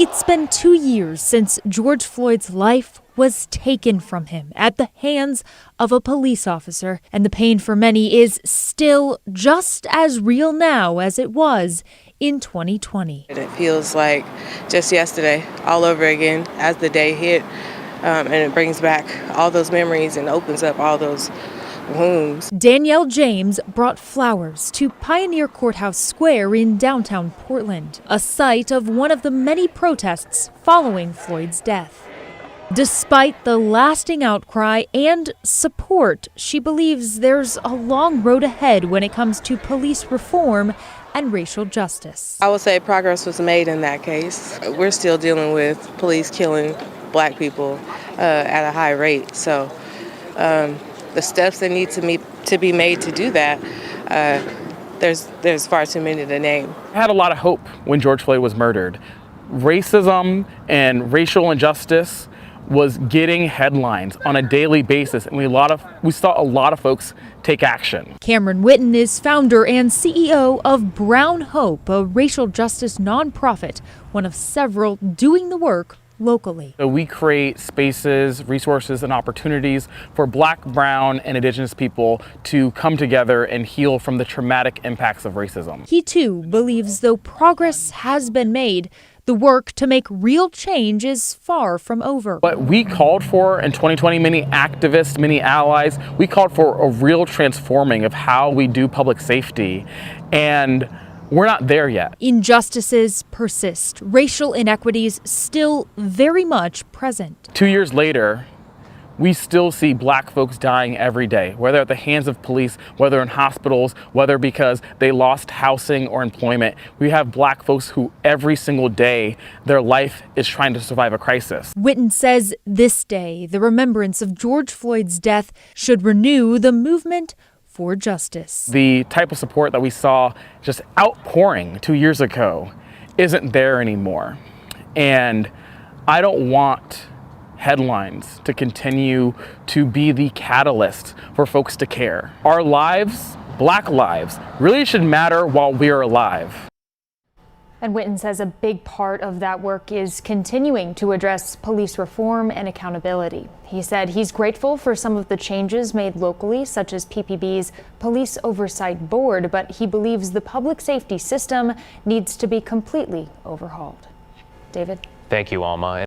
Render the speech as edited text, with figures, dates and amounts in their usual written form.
It's been 2 years since George Floyd's life was taken from him at the hands of a police officer, and the pain for many is still just as real now as it was in 2020. It feels like just yesterday, all over again, as the day hit, and it brings back all those memories and opens up all those wounds. Danielle James brought flowers to Pioneer Courthouse Square in downtown Portland, a site of one of the many protests following Floyd's death. Despite the lasting outcry and support, she believes there's a long road ahead when it comes to police reform and racial justice. I would say progress was made in that case. We're still dealing with police killing Black people at a high rate. So the steps that need to be made to do that, there's far too many to name. I had a lot of hope when George Floyd was murdered. Racism and racial injustice was getting headlines on a daily basis, and we saw a lot of folks take action. Cameron Whitten is founder and CEO of Brown Hope, a racial justice nonprofit, one of several doing the work locally. So we create spaces, resources, and opportunities for Black, Brown, and Indigenous people to come together and heal from the traumatic impacts of racism. He too believes though progress has been made, the work to make real change is far from over. What we called for in 2020, many activists, many allies, we called for a real transforming of how we do public safety, and we're not there yet. Injustices persist, racial inequities still very much present. 2 years later, we still see Black folks dying every day, whether at the hands of police, whether in hospitals, whether because they lost housing or employment. We have Black folks who every single day, their life is trying to survive a crisis. Whitten says this day, the remembrance of George Floyd's death should renew the movement for justice. The type of support that we saw just outpouring 2 years ago isn't there anymore. And I don't want headlines to continue to be the catalyst for folks to care. Our lives, Black lives, really should matter while we're alive. And Whitten says a big part of that work is continuing to address police reform and accountability. He said he's grateful for some of the changes made locally, such as PPB's Police Oversight Board, but he believes the public safety system needs to be completely overhauled. David? Thank you, Alma.